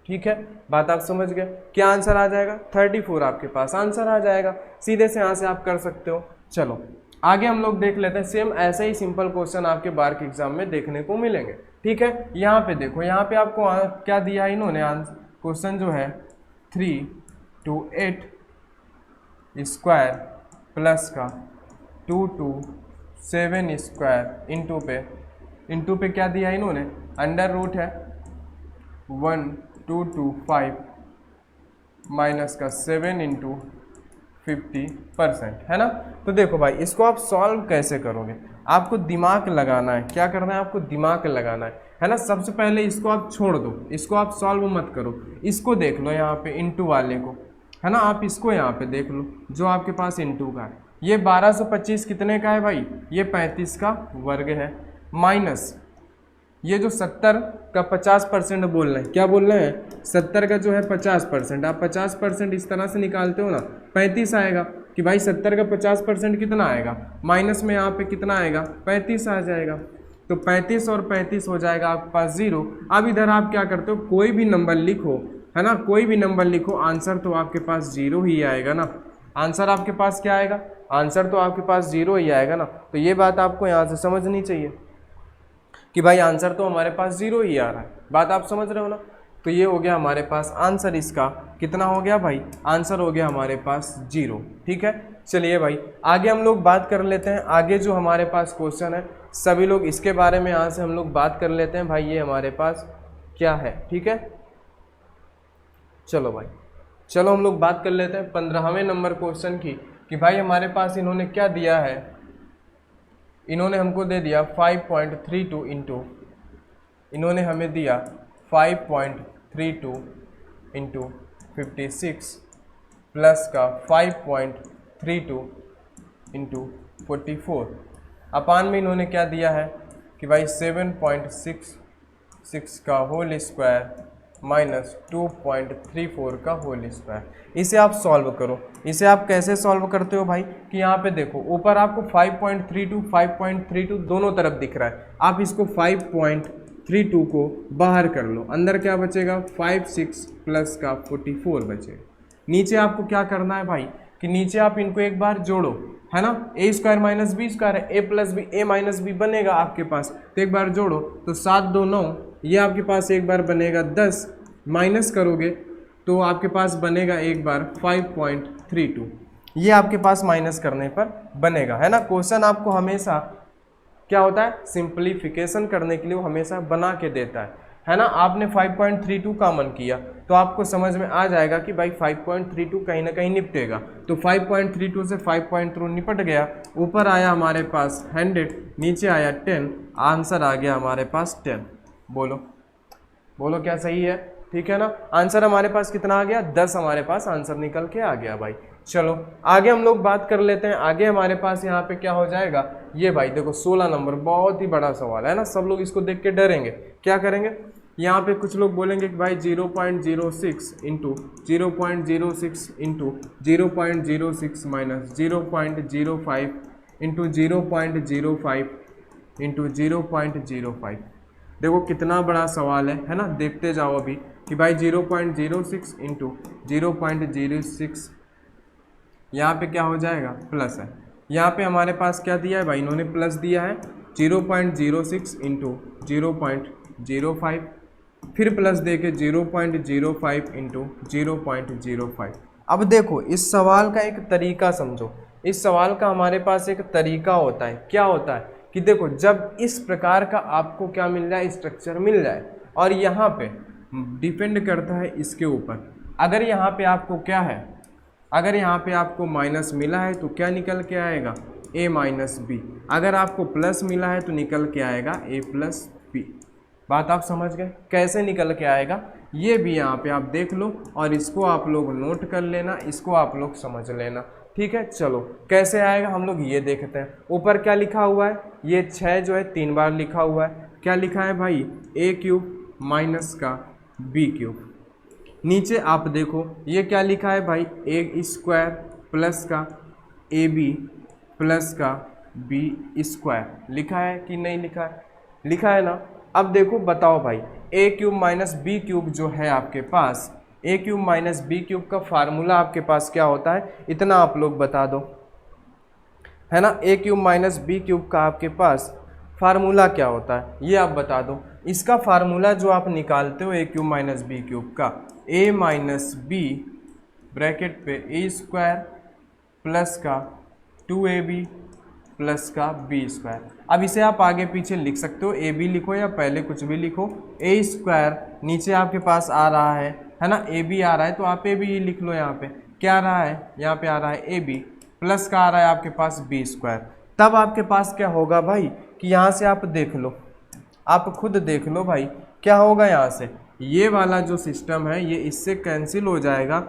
ठीक है, बात आप समझ गए, क्या आंसर आ जाएगा, 34 आपके पास आंसर आ जाएगा। सीधे से यहाँ से आप कर सकते हो। चलो आगे हम लोग देख लेते हैं, सेम ऐसे ही सिंपल क्वेश्चन आपके बार के एग्जाम में देखने को मिलेंगे। ठीक है, यहाँ पे देखो, यहाँ पे आपको क्या दिया है इन्होंने, क्वेश्चन जो है 3 to 8 स्क्वायर प्लस का 2 to 7 स्क्वायर इंटू पे क्या दिया है इन्होंने, अंडर रूट है 1 2 to 5 माइनस का 7 इंटू 50%, है ना। तो देखो भाई, इसको आप सॉल्व कैसे करोगे, आपको दिमाग लगाना है, क्या करना है, आपको दिमाग लगाना है ना। सबसे पहले इसको आप छोड़ दो, इसको आप सॉल्व मत करो, इसको देख लो यहाँ पे इंटू वाले को, है ना, आप इसको यहाँ पे देख लो जो आपके पास इंटू का है, ये 1225 कितने का है भाई, ये 35 का वर्ग है, माइनस ये जो 70 का 50% बोल रहे हैं, क्या बोल रहे हैं, 70 का जो है 50%, आप 50% इस तरह से निकालते हो ना, 35 आएगा कि भाई 70 का 50% कितना आएगा, माइनस में यहाँ पे कितना आएगा, 35 आ जाएगा। तो 35 और 35 हो जाएगा आपके पास 0। अब इधर आप क्या करते हो, कोई भी नंबर लिखो, है ना, कोई भी नंबर लिखो, आंसर तो आपके पास 0 ही आएगा ना, आंसर आपके पास क्या आएगा, आंसर तो आपके पास 0 ही आएगा ना। तो ये बात आपको यहाँ से समझनी चाहिए कि भाई आंसर तो हमारे पास 0 ही आ रहा है, बात आप समझ रहे हो ना। तो ये हो गया हमारे पास आंसर, इसका कितना हो गया भाई, आंसर हो गया हमारे पास 0। ठीक है, चलिए भाई आगे हम लोग बात कर लेते हैं। आगे जो हमारे पास क्वेश्चन है, सभी लोग इसके बारे में यहाँ से हम लोग बात कर लेते हैं भाई, ये हमारे पास क्या है। ठीक है, चलो भाई, चलो हम लोग बात कर लेते हैं 15वें नंबर क्वेश्चन की, कि भाई हमारे पास इन्होंने क्या दिया है, इन्होंने हमको दे दिया 5.32 इंटू, इन्होंने हमें दिया 5.32 इंटू 56 प्लस का 5.32 इंटू 44, अपान में इन्होंने क्या दिया है कि भाई 7.66 का होल स्क्वायर माइनस 2.34 का होल स्क्वायर। इसे आप सॉल्व करो। इसे आप कैसे सॉल्व करते हो भाई, कि यहाँ पे देखो ऊपर आपको 5.32 दोनों तरफ दिख रहा है, आप इसको 5.32 को बाहर कर लो, अंदर क्या बचेगा 56 प्लस का 44 बचेगा। नीचे आपको क्या करना है भाई, कि नीचे आप इनको एक बार जोड़ो, है ना, ए स्क्वायर माइनस बी स्क्वायर है, ए plus B, A minus B बनेगा आपके पास, तो एक बार जोड़ो तो 7 2 9, ये आपके पास एक बार बनेगा 10, माइनस करोगे तो आपके पास बनेगा एक बार 5.32, ये आपके पास माइनस करने पर बनेगा, है ना। क्वेश्चन आपको हमेशा क्या होता है, सिंप्लीफिकेशन करने के लिए वो हमेशा बना के देता है ना। आपने 5.32 कॉमन किया तो आपको समझ में आ जाएगा कि भाई 5.32 कहीं ना कहीं निपटेगा, तो 5.32 से 5.3 निपट गया, ऊपर आया हमारे पास 100, नीचे आया 10, आंसर आ गया हमारे पास 10। बोलो बोलो क्या सही है, ठीक है ना। आंसर हमारे पास कितना आ गया, 10 हमारे पास आंसर निकल के आ गया भाई। चलो आगे हम लोग बात कर लेते हैं। आगे हमारे पास यहाँ पे क्या हो जाएगा, ये भाई देखो 16 नंबर, बहुत ही बड़ा सवाल है ना, सब लोग इसको देख के डरेंगे। क्या करेंगे, यहाँ पे कुछ लोग बोलेंगे कि भाई 0.06 into 0.06 into 0.06 minus 0.05 into 0.05 into 0.05। देखो कितना बड़ा सवाल है ना, देखते जाओ अभी कि भाई 0.06 इंटू 0.06, यहाँ पे क्या हो जाएगा, प्लस है, यहाँ पे हमारे पास क्या दिया है भाई, इन्होंने प्लस दिया है 0.06 इंटू 0.05, फिर प्लस दे के 0.05 इंटू 0.05। अब देखो इस सवाल का एक तरीका समझो, इस सवाल का हमारे पास एक तरीका होता है, क्या होता है कि देखो जब इस प्रकार का आपको क्या मिल जाए, स्ट्रक्चर मिल जाए, और यहाँ पे डिपेंड करता है इसके ऊपर, अगर यहाँ पे आपको क्या है, अगर यहाँ पे आपको माइनस मिला है तो क्या निकल के आएगा, a माइनस बी, अगर आपको प्लस मिला है तो निकल के आएगा a प्लस बी। बात आप समझ गए कैसे निकल के आएगा, ये भी यहाँ पे आप देख लो और इसको आप लोग नोट कर लेना, इसको आप लोग समझ लेना, ठीक है। चलो कैसे आएगा हम लोग ये देखते हैं। ऊपर क्या लिखा हुआ है, ये 6 जो है 3 बार लिखा हुआ है। क्या लिखा है भाई, a क्यूब माइनस का b क्यूब। नीचे आप देखो ये क्या लिखा है भाई, a स्क्वायर प्लस का ab प्लस का b स्क्वायर। लिखा है कि नहीं लिखा है, लिखा है ना। अब देखो बताओ भाई, a cube minus b cube जो है आपके पास, a cube minus b cube का फार्मूला आपके पास क्या होता है, इतना आप लोग बता दो, है ना। a cube minus b cube का आपके पास फार्मूला क्या होता है ये आप बता दो। इसका फार्मूला जो आप निकालते हो a cube minus b cube का, a माइनस b ब्रैकेट पे a स्क्वायर प्लस का 2ab प्लस का b स्क्वायर। अब इसे आप आगे पीछे लिख सकते हो, ab लिखो या पहले कुछ भी लिखो। a स्क्वायर नीचे आपके पास आ रहा है ना, ab आ रहा है तो आप ab ही लिख लो। यहाँ पे क्या आ रहा है, यहाँ पे आ रहा है ab प्लस का आ रहा है आपके पास b स्क्वायर। तब आपके पास क्या होगा भाई कि यहाँ से आप देख लो, आप खुद देख लो भाई क्या होगा। यहाँ से ये वाला जो सिस्टम है ये इससे कैंसिल हो जाएगा।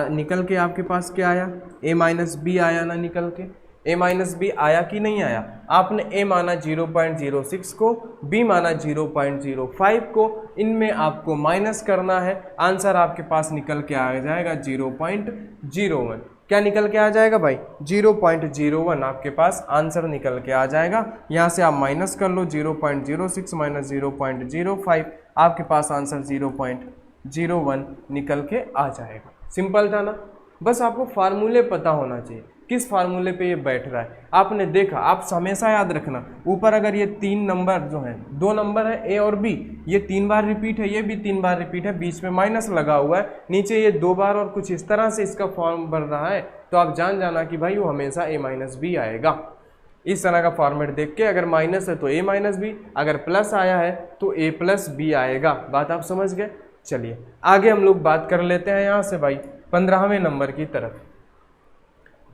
निकल के आपके पास क्या आया, a माइनस बी आया ना, निकल के a माइनस बी आया कि नहीं आया। आपने a माना 0.06 को, b माना 0.05 को, इनमें आपको माइनस करना है। आंसर आपके पास निकल के आ जाएगा 0.01। क्या निकल के आ जाएगा भाई, 0.01 आपके पास आंसर निकल के आ जाएगा। यहाँ से आप माइनस कर लो, 0.06 माइनस 0.05, आपके पास आंसर 0.01 निकल के आ जाएगा। सिंपल था ना। बस आपको फार्मूले पता होना चाहिए, किस फार्मूले पे ये बैठ रहा है। आपने देखा, आप हमेशा याद रखना, ऊपर अगर ये 3 नंबर जो है, 2 नंबर है a और b, ये 3 बार रिपीट है, ये भी 3 बार रिपीट है, बीच में माइनस लगा हुआ है, नीचे ये 2 बार और कुछ इस तरह से इसका फॉर्म बन रहा है, तो आप जान जाना कि भाई वो हमेशा a माइनस बी आएगा। इस तरह का फॉर्मेट देख के, अगर माइनस है तो a माइनस बी, अगर प्लस आया है तो a प्लस बी आएगा। बात आप समझ गए। चलिए आगे हम लोग बात कर लेते हैं यहाँ से भाई 15वें नंबर की तरफ।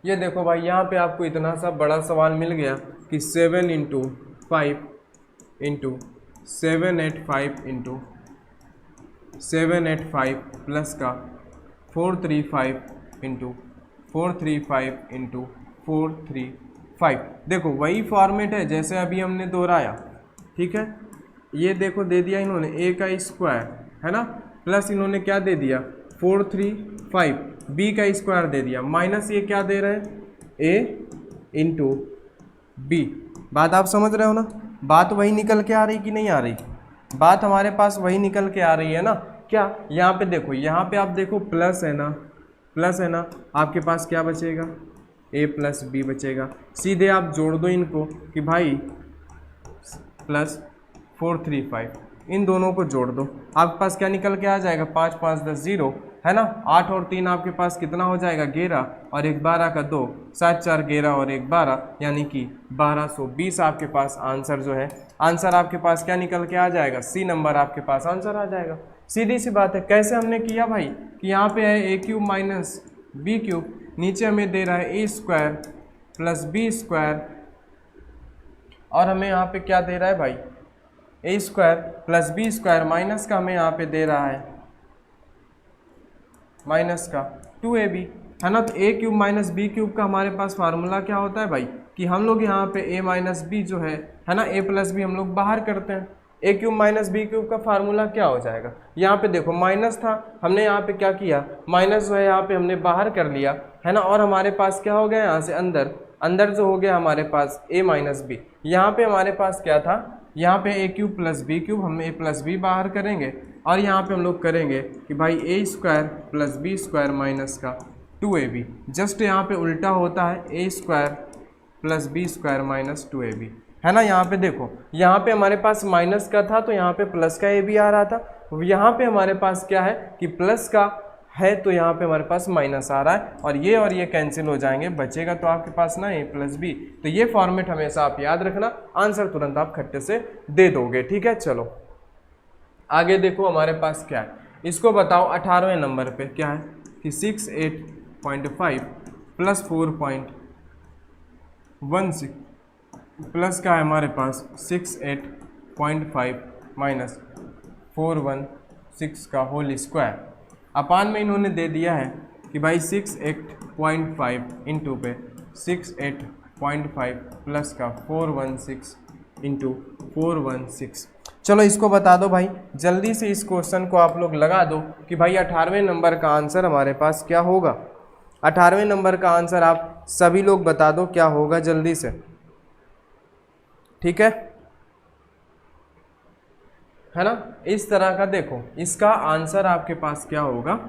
ये देखो भाई, यहाँ पे आपको इतना सा बड़ा सवाल मिल गया कि 7 इंटू 5 इंटू 785 इंटू 785 प्लस का 435 इंटू 435 इंटू 435। देखो वही फॉर्मेट है जैसे अभी हमने दोहराया, ठीक है। ये देखो दे दिया इन्होंने a का स्क्वायर, है ना, प्लस इन्होंने क्या दे दिया 435, b का स्क्वायर दे दिया, माइनस ये क्या दे रहे हैं a इंटू बी। बात आप समझ रहे हो ना। बात वही निकल के आ रही कि नहीं आ रही, बात हमारे पास वही निकल के आ रही है ना। क्या यहाँ पे देखो, यहाँ पे आप देखो प्लस है ना, प्लस है ना, आपके पास क्या बचेगा a प्लस बी बचेगा। सीधे आप जोड़ दो इनको कि भाई प्लस 435, इन दोनों को जोड़ दो, आपके पास क्या निकल के आ जाएगा 5 5 10 0, है ना। 8 और 3 आपके पास कितना हो जाएगा 11, और 1 12 का 2, 7 4 11 और 1 12, यानी कि 1220 आपके पास आंसर जो है, आंसर आपके पास क्या निकल के आ जाएगा, सी नंबर आपके पास आंसर आ जाएगा। सीधी सी बात है। कैसे हमने किया भाई कि यहाँ पे है a cube minus B cube, नीचे हमें दे रहा है a square plus B square, और हमें यहाँ पे क्या दे रहा है भाई a square plus B square, minus का हमें यहाँ पे दे रहा है माइनस का 2ab, है ना। तो a cube minus B cube का हमारे पास फार्मूला क्या होता है भाई कि हम लोग यहाँ पे a माइनस बी जो है ना, a प्लस बी हम लोग बाहर करते हैं। a cube minus B cube का फार्मूला क्या हो जाएगा, यहाँ पे देखो माइनस था, हमने यहाँ पे क्या किया, माइनस जो है यहाँ पे हमने बाहर कर लिया, है ना, और हमारे पास क्या हो गया यहाँ से अंदर, अंदर जो हो गया हमारे पास a माइनस बी। यहाँ पे हमारे पास क्या था, यहाँ पे a cube plus B cube, हम a प्लस बी बाहर करेंगे, और यहाँ पे हम लोग करेंगे कि भाई a square plus B square minus का 2ab। जस्ट यहाँ पे उल्टा होता है a square plus B square minus 2ab, है ना। यहाँ पे देखो, यहाँ पे हमारे पास माइनस का था तो यहाँ पे प्लस का ab आ रहा था, यहाँ पे हमारे पास क्या है कि प्लस का है तो यहाँ पे हमारे पास माइनस आ रहा है, और ये कैंसिल हो जाएंगे, बचेगा तो आपके पास ना a प्लस बी। तो ये फॉर्मेट हमेशा आप याद रखना, आंसर तुरंत आप खट्टे से दे दोगे, ठीक है। चलो आगे देखो हमारे पास क्या है, इसको बताओ 18वें नंबर पे क्या है कि 68.5 प्लस 4.16 प्लस का है हमारे पास 68.5 माइनस 416 का होल स्क्वायर। अपान में इन्होंने दे दिया है कि भाई 68.5 इंटू पे 68.5 प्लस का 416 इंटू 416। चलो इसको बता दो भाई, जल्दी से इस क्वेश्चन को आप लोग लगा दो कि भाई 18वें नंबर का आंसर हमारे पास क्या होगा। 18वें नंबर का आंसर आप सभी लोग बता दो क्या होगा जल्दी से, ठीक है ना। इस तरह का देखो, इसका आंसर आपके पास क्या होगा,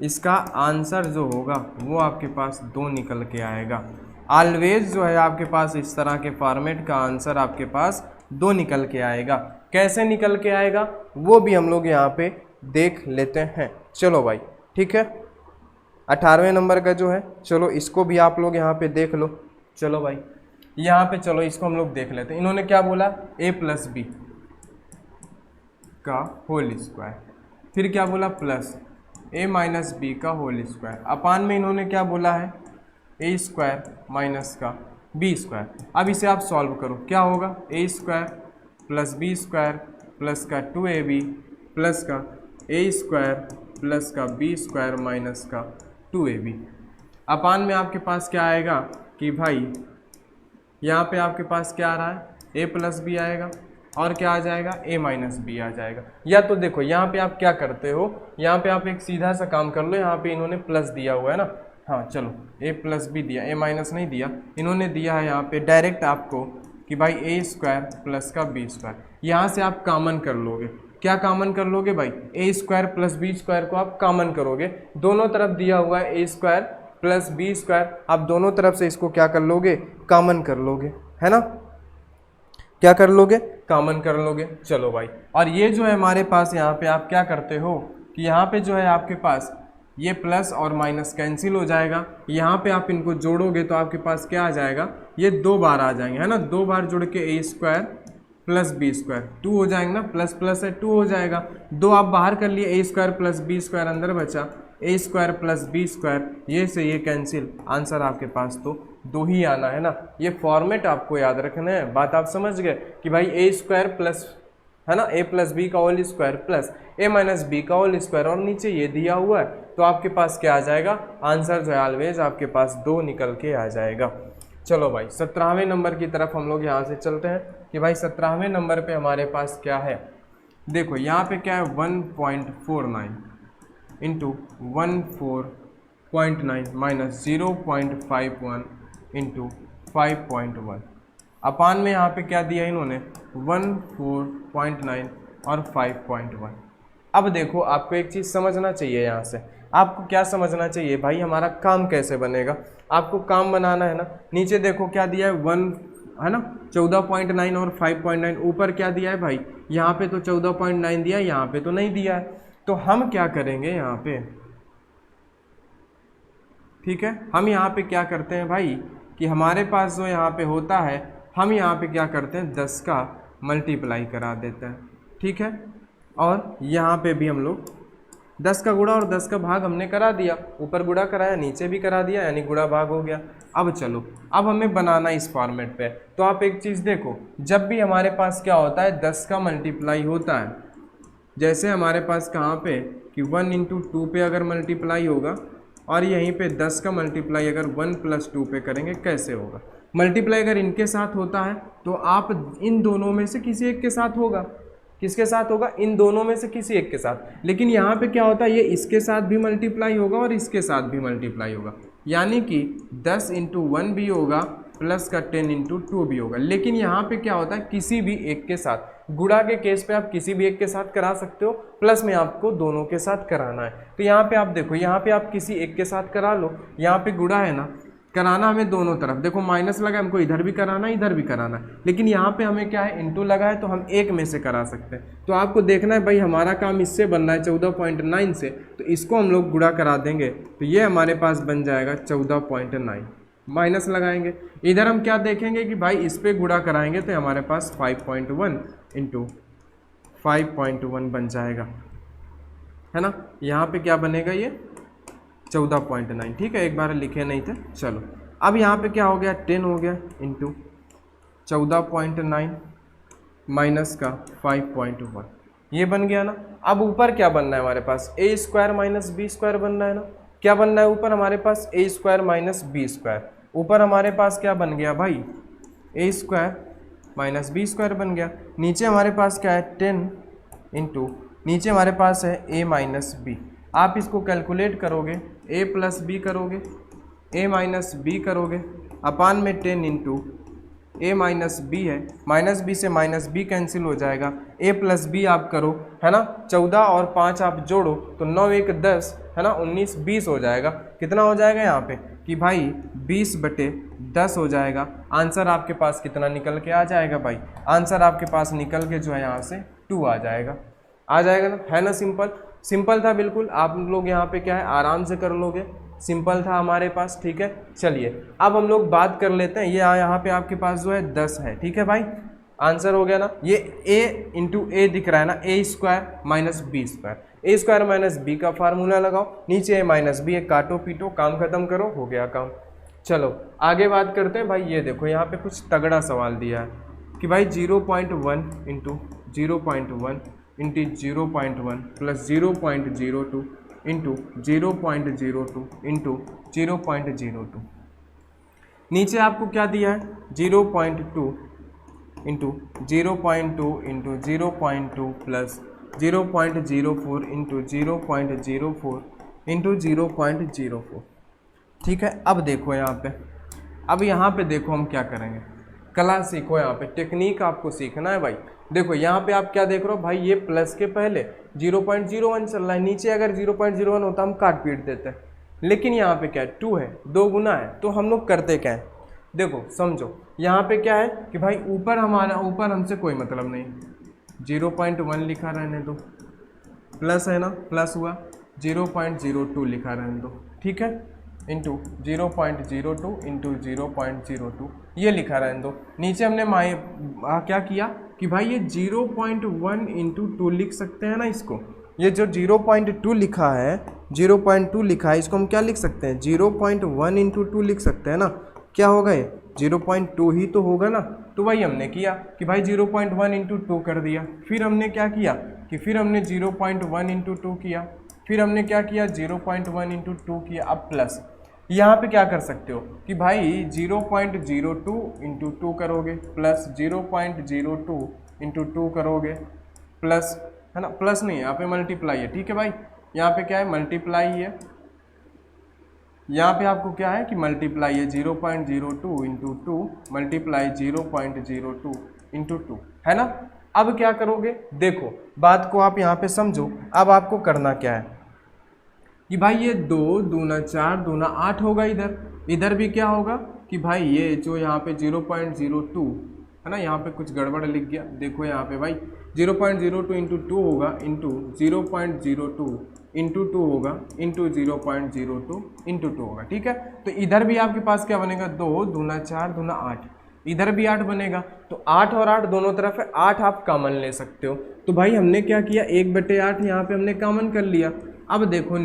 इसका आंसर जो होगा वो आपके पास 2 निकल के आएगा। ऑलवेज जो है आपके पास इस तरह के फॉर्मेट का आंसर आपके पास 2 निकल के आएगा। कैसे निकल के आएगा वो भी हम लोग यहाँ पे देख लेते हैं। चलो भाई ठीक है, 18वें नंबर का जो है, चलो इसको भी आप लोग यहाँ पे देख लो। चलो भाई यहाँ पे चलो इसको हम लोग देख लेते हैं। इन्होंने क्या बोला, a प्लस बी का होल स्क्वायर, फिर क्या बोला प्लस a माइनस बी का होल स्क्वायर। अपान में इन्होंने क्या बोला है, a स्क्वायर माइनस का b स्क्वायर। अब इसे आप सॉल्व करो, क्या होगा, a square plus b square plus का 2ab प्लस का a स्क्वायर प्लस का b स्क्वायर माइनस का 2ab। अपान में आपके पास क्या आएगा कि भाई यहाँ पे आपके पास क्या आ रहा है, a प्लस बी आएगा और क्या आ जाएगा, a माइनस बी आ जाएगा। या तो देखो यहाँ पे आप क्या करते हो, यहाँ पे आप एक सीधा सा काम कर लो, यहाँ पे इन्होंने प्लस दिया हुआ है ना, हाँ चलो a प्लस बी दिया, a माइनस नहीं दिया, इन्होंने दिया है यहाँ पे डायरेक्ट आपको कि भाई a स्क्वायर प्लस का b स्क्वायर। यहाँ से आप कॉमन कर लोगे, क्या कॉमन कर लोगे भाई, a square plus b square को आप कॉमन करोगे। दोनों तरफ दिया हुआ है a square plus b square, आप दोनों तरफ से इसको क्या कर लोगे, कॉमन कर लोगे, है ना, क्या कर लोगे, कॉमन कर लोगे। चलो भाई, और ये जो है हमारे पास यहाँ पे आप क्या करते हो कि यहाँ पे जो है आपके पास ये प्लस और माइनस कैंसिल हो जाएगा। यहाँ पे आप इनको जोड़ोगे तो आपके पास क्या आ जाएगा, ये 2 बार आ जाएंगे, है ना, 2 बार जुड़ के a square plus B square 2 हो जाएंगे ना, प्लस प्लस है 2 हो जाएगा। 2 आप बाहर कर लिए, a square plus B square अंदर बचा, a square plus B square, ये से ये कैंसिल, आंसर आपके पास तो 2 ही आना है ना। ये फॉर्मेट आपको याद रखना है, बात आप समझ गए कि भाई a स्क्वायर प्लस, है ना, a प्लस बी का whole square plus a minus B का होल स्क्वायर और नीचे ये दिया हुआ है, तो आपके पास क्या आ जाएगा, आंसर जो है ऑलवेज आपके पास 2 निकल के आ जाएगा। चलो भाई 17वें नंबर की तरफ हम लोग यहाँ से चलते हैं कि भाई 17वें नंबर पे हमारे पास क्या है। देखो यहाँ पे क्या है, 1.49 इंटू 14.9 माइनस 0.51 इंटू 5.1। अपान में यहाँ पे क्या दिया इन्होंने, 14.9 और 5.1। अब देखो आपको एक चीज़ समझना चाहिए, यहाँ से आपको क्या समझना चाहिए भाई, हमारा काम कैसे बनेगा, आपको काम बनाना है ना। नीचे देखो क्या दिया है, 1 है ना, 14.9 और 5.9। ऊपर क्या दिया है भाई, यहाँ पे तो 14.9 दिया है, यहाँ पे तो नहीं दिया है। तो हम क्या करेंगे यहाँ पे, ठीक है, हम यहाँ पे क्या करते हैं भाई कि हमारे पास जो यहाँ पे होता है, हम यहाँ पे क्या करते हैं 10 का मल्टीप्लाई करा देते हैं, ठीक है, और यहाँ पे भी हम लोग 10 का गुणा और 10 का भाग हमने करा दिया, ऊपर गुणा कराया नीचे भी करा दिया, यानी गुणा भाग हो गया। अब चलो, अब हमें बनाना इस फॉर्मेट पे। तो आप एक चीज़ देखो, जब भी हमारे पास क्या होता है 10 का मल्टीप्लाई होता है, जैसे हमारे पास कहाँ पे कि 1 इंटू 2 पे अगर मल्टीप्लाई होगा और यहीं पे 10 का मल्टीप्लाई अगर 1 प्लस 2 पे करेंगे, कैसे होगा, मल्टीप्लाई अगर इनके साथ होता है तो आप इन दोनों में से किसी एक के साथ होगा, किसके साथ होगा, इन दोनों में से किसी एक के साथ। लेकिन यहाँ पे क्या होता है, ये इसके साथ भी मल्टीप्लाई होगा और इसके साथ भी मल्टीप्लाई होगा, यानी कि 10 इंटू 1 भी होगा प्लस का 10 इंटू 2 भी होगा। लेकिन यहाँ पे क्या होता है, किसी भी एक के साथ, गुणा के केस पे आप किसी भी एक के साथ करा सकते हो, प्लस में आपको दोनों के साथ कराना है। तो यहाँ पे आप देखो, यहाँ पे आप किसी एक के साथ करा लो, यहाँ पे गुणा है ना, कराना हमें दोनों तरफ, देखो माइनस लगा हमको इधर भी कराना है इधर भी कराना है, लेकिन यहाँ पे हमें क्या है इंटू लगा है तो हम एक में से करा सकते हैं। तो आपको देखना है भाई हमारा काम इससे बनना है 14.9 से, तो इसको हम लोग गुणा करा देंगे तो ये हमारे पास बन जाएगा 14.9, माइनस लगाएंगे। इधर हम क्या देखेंगे कि भाई इस पर गुणा कराएंगे तो हमारे पास 5.1 इंटू 5.1 बन जाएगा, है ना। यहाँ पे क्या बनेगा, ये 14.9, ठीक है, एक बार लिखे नहीं थे। चलो अब यहाँ पे क्या हो गया, 10 हो गया इंटू 14.9 माइनस का 5.1, ये बन गया ना। अब ऊपर क्या बनना है हमारे पास, ए स्क्वायर माइनस बी स्क्वायर बनना है ना। क्या बनना है ऊपर हमारे पास, ए स्क्वायर माइनस बी स्क्वायर। ऊपर हमारे पास क्या बन गया भाई, ए स्क्वायर माइनस बी स्क्वायर बन गया। नीचे हमारे पास क्या है 10 इंटू, नीचे हमारे पास है ए माइनस बी। आप इसको कैलकुलेट करोगे, ए प्लस बी करोगे, ए माइनस बी करोगे, अपान में 10 इंटू ए माइनस बी है, माइनस बी से माइनस बी कैंसिल हो जाएगा, ए प्लस बी आप करो, है ना। 14 और 5 आप जोड़ो तो 9 1 10, है ना, 19 20 हो जाएगा। कितना हो जाएगा यहाँ पे कि भाई 20/10 हो जाएगा। आंसर आपके पास कितना निकल के आ जाएगा भाई, आंसर आपके पास निकल के जो है यहाँ से 2 आ जाएगा ना, है ना। सिंपल था बिल्कुल। आप लोग यहाँ पे क्या है आराम से कर लोगे, सिंपल था हमारे पास, ठीक है। चलिए अब हम लोग बात कर लेते हैं, ये यहाँ पे आपके पास जो है 10 है, ठीक है भाई। आंसर हो गया ना, ये a इंटू ए दिख रहा है ना, ए स्क्वायर माइनस बी स्क्वायर, ए स्क्वायर माइनस बी का फार्मूला लगाओ, नीचे ए माइनस बी, काटो पीटो, काम खत्म करो, हो गया काम। चलो आगे बात करते हैं भाई। ये देखो यहाँ पे कुछ तगड़ा सवाल दिया है कि भाई 0.1 into 0.1 into 0.1 plus 0.02 into 0.02 into 0.02। नीचे आपको क्या दिया है 0.2 into 0.2 into 0.2 plus 0.04 into 0.04 into 0.04, ठीक है। अब देखो यहाँ पे, अब यहाँ पे देखो हम क्या करेंगे, कला सीखो, यहाँ पे टेक्निक आपको सीखना है भाई। देखो यहाँ पे आप क्या देख रहे हो भाई, ये प्लस के पहले 0.01 चल रहा है, नीचे अगर 0.01 होता हम काट पीट देते हैं, लेकिन यहाँ पे क्या है 2 है, 2 गुना है, तो हम लोग करते क्या है, देखो समझो यहाँ पे क्या है कि भाई ऊपर ऊपर हमसे कोई मतलब नहीं, 0.1 लिखा रहने दो, प्लस है ना, प्लस हुआ, 0.02 लिखा रहने दो, ठीक है, इंटू 0.02 इंटू 0.02 ये लिखा रहने दो। नीचे हमने क्या किया कि भाई ये 0.1 इंटू 2 लिख सकते हैं ना इसको, ये जो 0.2 लिखा है, 0.2 लिखा है, इसको हम क्या लिख सकते हैं 0.1 इंटू 2 लिख सकते हैं ना। क्या होगा ये 0.2 ही तो होगा ना। तो वही हमने किया कि भाई 0.1 इंटू 2 कर दिया, फिर हमने क्या किया कि फिर हमने 0.1 इंटू 2 किया, फिर हमने क्या किया 0.1 इंटू 2 किया। अब प्लस यहाँ पे क्या कर सकते हो कि भाई 0.02 इंटू 2 करोगे, प्लस 0.02 इंटू 2 करोगे, प्लस, है ना, प्लस नहीं है यहाँ पे मल्टीप्लाई है, ठीक है भाई। यहाँ पे क्या है मल्टीप्लाई है, यहाँ पे आपको क्या है कि मल्टीप्लाई है 0.02 इंटू 2 मल्टीप्लाई 0.02 इंटू 2, है ना। अब क्या करोगे, देखो बात को आप यहाँ पे समझो। अब आपको करना क्या है कि भाई ये 2 दूना 4 दूना 8 होगा, इधर भी क्या होगा कि भाई ये जो यहाँ पे 0.02 है ना, यहाँ पे कुछ गड़बड़ लिख गया, देखो यहाँ पे भाई 0.02 इंटू 2 होगा, इंटू 0.02 इंटू 2 होगा, इंटू 0.02 इंटू 2 होगा, ठीक है। तो इधर भी आपके पास क्या बनेगा 2 दूना 4 दूना 8, इधर भी 8 बनेगा, तो 8 और 8 दोनों तरफ है, 8 आप कॉमन ले सकते हो। तो भाई हमने क्या किया 1/8 यहाँ पे हमने कॉमन कर लिया। अब देखो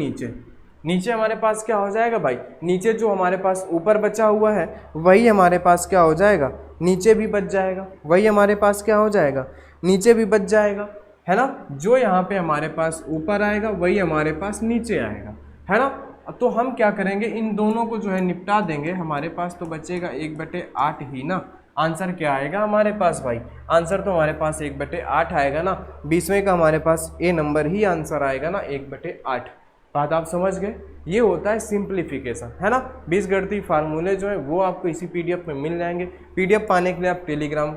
नीचे हमारे पास क्या हो जाएगा भाई, नीचे जो हमारे पास ऊपर बचा हुआ है वही हमारे पास क्या हो जाएगा, नीचे भी बच जाएगा, वही हमारे पास क्या हो जाएगा, नीचे भी बच जाएगा, है ना। जो यहाँ पे हमारे पास ऊपर आएगा वही हमारे पास नीचे आएगा, है ना। तो हम क्या करेंगे, इन दोनों को जो है निपटा देंगे, हमारे पास तो बचेगा 1/8 ही ना। आंसर क्या आएगा हमारे पास भाई, आंसर तो हमारे पास 1/8 आएगा ना, 20वें का हमारे पास ए नंबर ही आंसर आएगा ना, 1/8। बात आप समझ गए, ये होता है सिंप्लीफिकेशन, है ना। बीजगणितीय फार्मूले जो है वो आपको इसी पीडीएफ में मिल जाएंगे। पीडीएफ पाने के लिए आप टेलीग्राम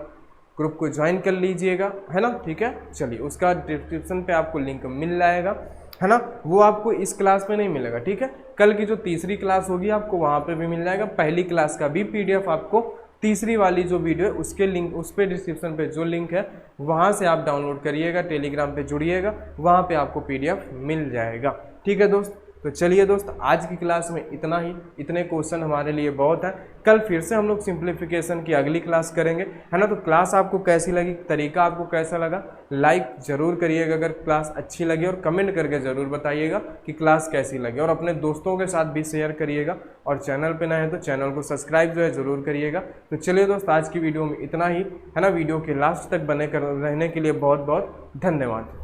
ग्रुप को ज्वाइन कर लीजिएगा, है ना, ठीक है। चलिए उसका डिस्क्रिप्शन पे आपको लिंक मिल जाएगा, है ना। वो आपको इस क्लास में नहीं मिलेगा, ठीक है। कल की जो तीसरी क्लास होगी आपको वहाँ पे भी मिल जाएगा। पहली क्लास का भी पीडीएफ आपको, तीसरी वाली जो वीडियो है उसके लिंक, उस पर डिस्क्रिप्शन पे जो लिंक है वहाँ से आप डाउनलोड करिएगा, टेलीग्राम पे जुड़िएगा, वहाँ पे आपको पीडीएफ मिल जाएगा, ठीक है दोस्त। तो चलिए दोस्त, आज की क्लास में इतना ही, इतने क्वेश्चन हमारे लिए बहुत है। कल फिर से हम लोग सिंप्लीफिकेशन की अगली क्लास करेंगे, है ना। तो क्लास आपको कैसी लगी, तरीका आपको कैसा लगा, लाइक जरूर करिएगा अगर क्लास अच्छी लगी, और कमेंट करके ज़रूर बताइएगा कि क्लास कैसी लगी, और अपने दोस्तों के साथ भी शेयर करिएगा, और चैनल पे नए हैं तो चैनल को सब्सक्राइब जो है ज़रूर करिएगा। तो चलिए दोस्त, आज की वीडियो में इतना ही, है ना। वीडियो के लास्ट तक बने रहने के लिए बहुत बहुत धन्यवाद।